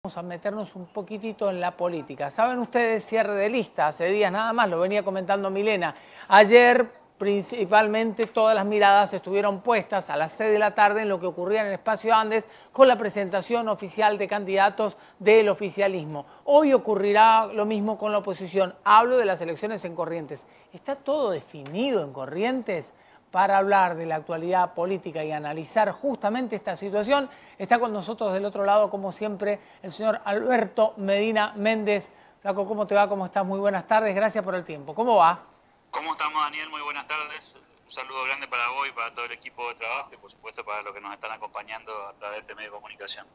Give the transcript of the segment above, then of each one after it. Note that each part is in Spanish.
Vamos a meternos un poquitito en la política. Saben ustedes, cierre de lista, hace días nada más, lo venía comentando Milena. Ayer, principalmente, todas las miradas estuvieron puestas a las 6 de la tarde en lo que ocurría en el Espacio Andes con la presentación oficial de candidatos del oficialismo. Hoy ocurrirá lo mismo con la oposición. Hablo de las elecciones en Corrientes. ¿Está todo definido en Corrientes? Para hablar de la actualidad política y analizar justamente esta situación, está con nosotros del otro lado, como siempre, el señor Alberto Medina Méndez. Flaco, ¿cómo te va? ¿Cómo estás? Muy buenas tardes, gracias por el tiempo. ¿Cómo va? ¿Cómo estamos, Daniel? Muy buenas tardes. Un saludo grande para vos y para todo el equipo de trabajo y, por supuesto, para los que nos están acompañando a través de este medio de comunicación.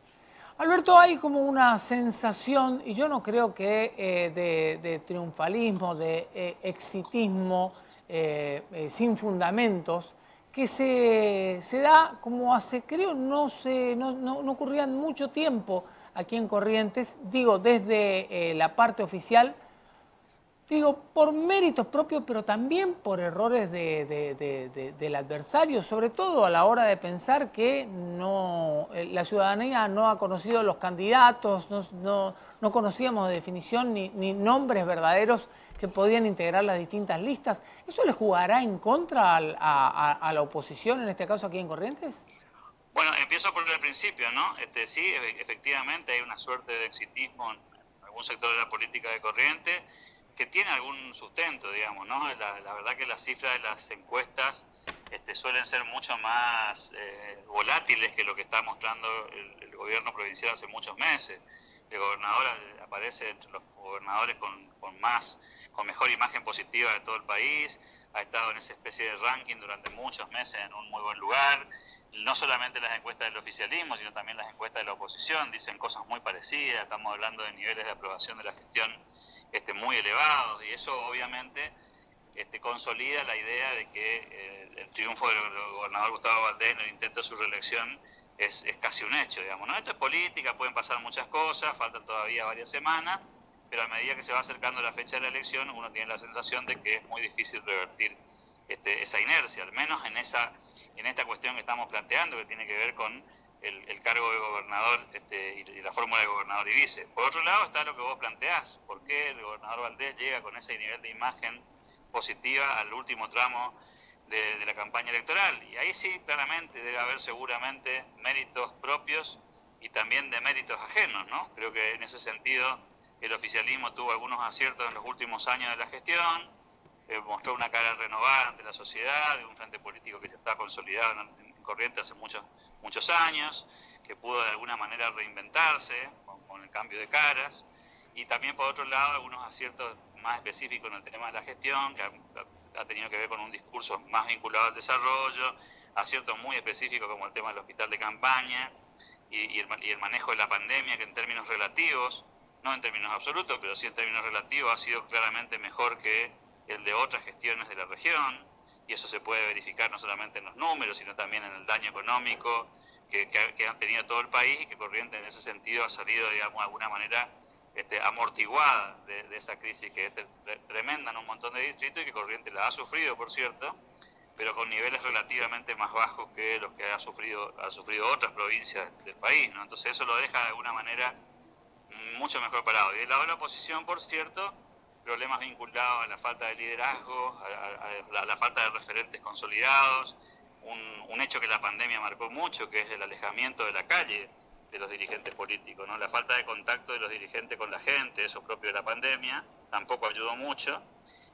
Alberto, hay como una sensación, y yo no creo que de triunfalismo, de exitismo, sin fundamentos, que se da como hace, creo, no ocurría en mucho tiempo aquí en Corrientes, digo, desde la parte oficial, digo, por méritos propios, pero también por errores del adversario, sobre todo a la hora de pensar que la ciudadanía no ha conocido los candidatos, no conocíamos de definición ni nombres verdaderos que podían integrar las distintas listas. ¿Eso le jugará en contra a la oposición, en este caso aquí en Corrientes? Bueno, empiezo por el principio, ¿no? Sí, efectivamente hay una suerte de exitismo en algún sector de la política de Corrientes que tiene algún sustento, digamos, ¿no? La verdad que las cifras de las encuestas suelen ser mucho más volátiles que lo que está mostrando el gobierno provincial hace muchos meses. El gobernador aparece entre los gobernadores con mejor imagen positiva de todo el país, ha estado en esa especie de ranking durante muchos meses en un muy buen lugar. No solamente las encuestas del oficialismo, sino también las encuestas de la oposición dicen cosas muy parecidas. Estamos hablando de niveles de aprobación de la gestión muy elevados, y eso obviamente consolida la idea de que el triunfo del gobernador Gustavo Valdés en el intento de su reelección es casi un hecho, digamos, ¿no? Esto es política, pueden pasar muchas cosas, faltan todavía varias semanas, pero a medida que se va acercando la fecha de la elección, uno tiene la sensación de que es muy difícil revertir esa inercia, al menos en esta cuestión que estamos planteando, que tiene que ver con el cargo de gobernador y la fórmula de gobernador y vice. Por otro lado está lo que vos planteás, ¿por qué el gobernador Valdés llega con ese nivel de imagen positiva al último tramo de la campaña electoral? Y ahí sí, claramente, debe haber seguramente méritos propios y también de méritos ajenos, ¿no? Creo que en ese sentido el oficialismo tuvo algunos aciertos en los últimos años de la gestión, mostró una cara renovada ante la sociedad, de un frente político que se está consolidado en Corrientes hace muchos años, que pudo de alguna manera reinventarse con el cambio de caras, y también por otro lado algunos aciertos más específicos en el tema de la gestión, que ha tenido que ver con un discurso más vinculado al desarrollo, aciertos muy específicos como el tema del hospital de campaña y el manejo de la pandemia, que en términos relativos, no en términos absolutos, pero sí en términos relativos, ha sido claramente mejor que el de otras gestiones de la región, y eso se puede verificar no solamente en los números, sino también en el daño económico que ha tenido todo el país, y que Corrientes en ese sentido ha salido, digamos, de alguna manera amortiguada de esa crisis que es tremenda en un montón de distritos, y que Corrientes la ha sufrido, por cierto, pero con niveles relativamente más bajos que los que ha sufrido otras provincias del país, ¿no? Entonces eso lo deja de alguna manera mucho mejor parado. Y del lado de la oposición, por cierto, problemas vinculados a la falta de liderazgo, a la falta de referentes consolidados, un hecho que la pandemia marcó mucho, que es el alejamiento de la calle de los dirigentes políticos, ¿no? La falta de contacto de los dirigentes con la gente, eso propio de la pandemia, tampoco ayudó mucho.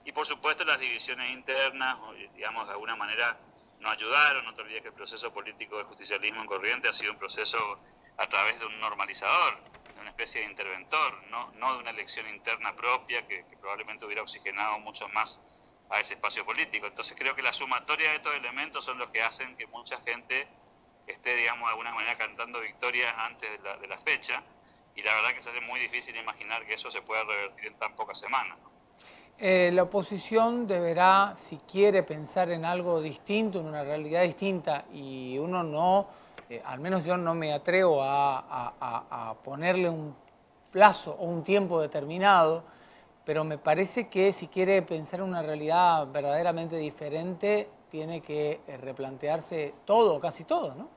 Y por supuesto las divisiones internas, digamos, de alguna manera no ayudaron. No te olvides que el proceso político de justicialismo en Corrientes ha sido un proceso a través de un normalizador, de una especie de interventor, no de una elección interna propia que probablemente hubiera oxigenado mucho más a ese espacio político. Entonces creo que la sumatoria de estos elementos son los que hacen que mucha gente esté, digamos, de alguna manera cantando victoria antes de la fecha, y la verdad que se hace muy difícil imaginar que eso se pueda revertir en tan pocas semanas, ¿no? La oposición deberá, si quiere pensar en algo distinto, en una realidad distinta, y uno no, al menos yo no me atrevo a ponerle un plazo o un tiempo determinado, pero me parece que si quiere pensar en una realidad verdaderamente diferente, tiene que replantearse todo, casi todo, ¿no?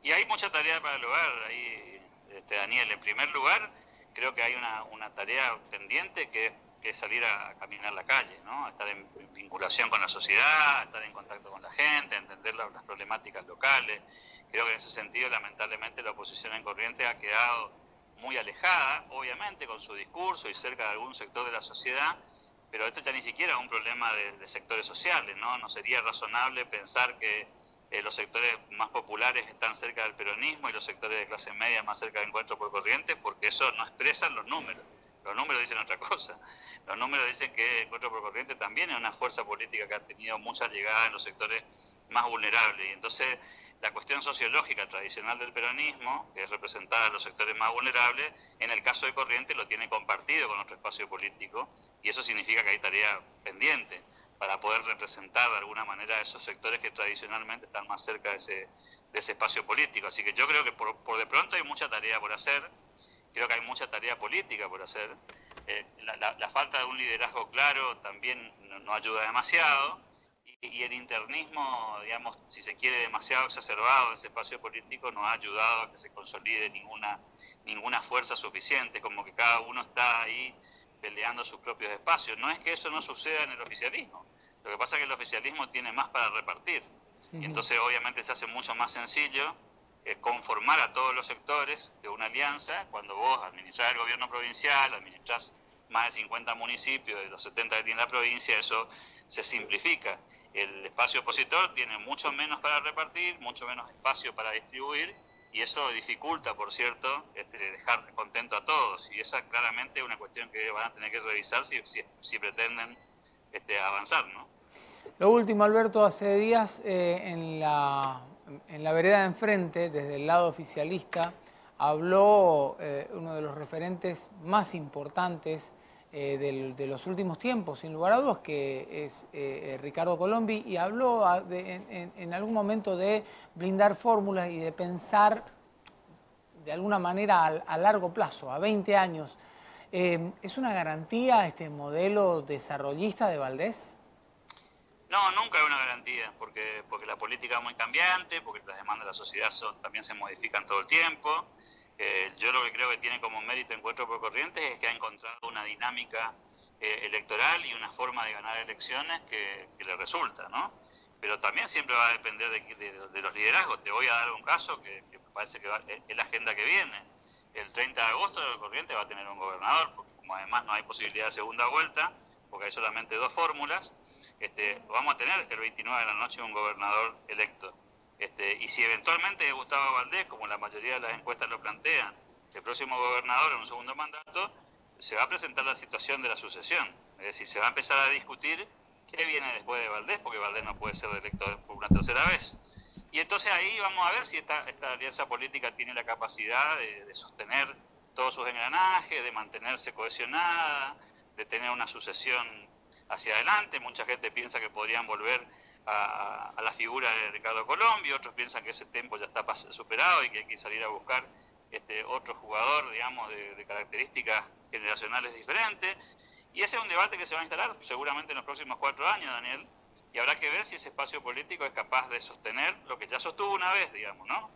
Y hay mucha tarea para el hogar, ahí Daniel. En primer lugar, creo que hay una tarea pendiente que es salir a caminar la calle, ¿no? Estar en vinculación con la sociedad, estar en contacto con la gente, entender las problemáticas locales. Creo que en ese sentido, lamentablemente, la oposición en Corrientes ha quedado muy alejada, obviamente, con su discurso y cerca de algún sector de la sociedad, pero esto ya ni siquiera es un problema de sectores sociales, ¿no? No sería razonable pensar que los sectores más populares están cerca del peronismo y los sectores de clase media más cerca de Encuentro por Corrientes, porque eso no expresan los números. Los números dicen otra cosa. Los números dicen que Encuentro por Corrientes también es una fuerza política que ha tenido mucha llegada en los sectores más vulnerables. Y entonces la cuestión sociológica tradicional del peronismo, que es representada en los sectores más vulnerables, en el caso de Corrientes lo tiene compartido con otro espacio político, y eso significa que hay tarea pendiente para poder representar de alguna manera a esos sectores que tradicionalmente están más cerca de ese espacio político. Así que yo creo que por de pronto hay mucha tarea por hacer, creo que hay mucha tarea política por hacer. La falta de un liderazgo claro también no ayuda demasiado, y el internismo, digamos, si se quiere, demasiado exacerbado en ese espacio político, no ha ayudado a que se consolide ninguna fuerza suficiente, como que cada uno está ahí peleando sus propios espacios. No es que eso no suceda en el oficialismo, lo que pasa es que el oficialismo tiene más para repartir, y entonces obviamente se hace mucho más sencillo conformar a todos los sectores de una alianza. Cuando vos administrás el gobierno provincial, administrás más de 50 municipios de los 70 que tiene la provincia, eso se simplifica. El espacio opositor tiene mucho menos para repartir, mucho menos espacio para distribuir, y eso dificulta, por cierto, dejar contento a todos. Y esa claramente es una cuestión que van a tener que revisar si pretenden avanzar, ¿no? Lo último, Alberto, hace días en la vereda de enfrente, desde el lado oficialista, habló uno de los referentes más importantes de los últimos tiempos, sin lugar a dudas, que es Ricardo Colombi, y habló en algún momento de blindar fórmulas y de pensar de alguna manera a largo plazo, a 20 años. ¿Es una garantía este modelo desarrollista de Valdés? No, nunca es una garantía, porque la política es muy cambiante, porque las demandas de la sociedad también se modifican todo el tiempo. Yo lo que creo que tiene como mérito Encuentro por Corrientes es que ha encontrado una dinámica electoral y una forma de ganar elecciones que le resulta, ¿no? Pero también siempre va a depender de los liderazgos. Te voy a dar un caso que me parece que es la agenda que viene. El 30 de agosto Corrientes va a tener un gobernador, porque como además no hay posibilidad de segunda vuelta, porque hay solamente 2 fórmulas, vamos a tener el 29 de la noche un gobernador electo. Y si eventualmente Gustavo Valdés, como la mayoría de las encuestas lo plantean, el próximo gobernador en un segundo mandato, se va a presentar la situación de la sucesión. Es decir, se va a empezar a discutir qué viene después de Valdés, porque Valdés no puede ser electo por una tercera vez. Y entonces ahí vamos a ver si esta alianza política tiene la capacidad de sostener todos sus engranajes, de mantenerse cohesionada, de tener una sucesión hacia adelante. Mucha gente piensa que podrían volver a la figura de Ricardo Colombi, otros piensan que ese tiempo ya está superado y que hay que salir a buscar otro jugador, digamos, de características generacionales diferentes. Y ese es un debate que se va a instalar seguramente en los próximos 4 años, Daniel, y habrá que ver si ese espacio político es capaz de sostener lo que ya sostuvo una vez, digamos, ¿no?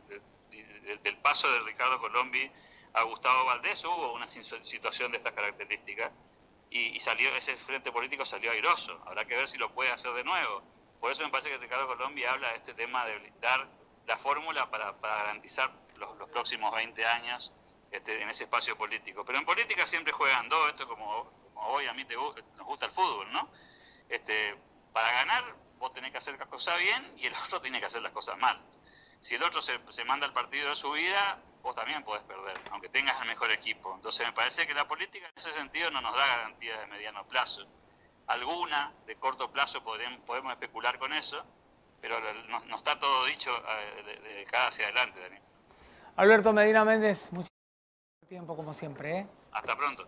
Del paso de Ricardo Colombi a Gustavo Valdés hubo una situación de estas características y ese frente político salió airoso. Habrá que ver si lo puede hacer de nuevo. Por eso me parece que Ricardo Colombi habla de este tema de blindar la fórmula para garantizar los próximos 20 años en ese espacio político. Pero en política siempre juegan dos, esto como hoy a mí nos gusta el fútbol, ¿no? Para ganar vos tenés que hacer las cosas bien y el otro tiene que hacer las cosas mal. Si el otro se manda el partido de su vida, vos también podés perder, aunque tengas el mejor equipo. Entonces me parece que la política en ese sentido no nos da garantías de mediano plazo. Alguna de corto plazo podemos especular con eso, pero no está todo dicho de cara hacia adelante, Daniel. Alberto Medina Méndez, muchas gracias por el tiempo como siempre, ¿eh? Hasta pronto.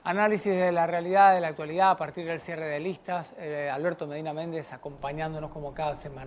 Análisis de la realidad, de la actualidad a partir del cierre de listas. Alberto Medina Méndez acompañándonos como cada semana.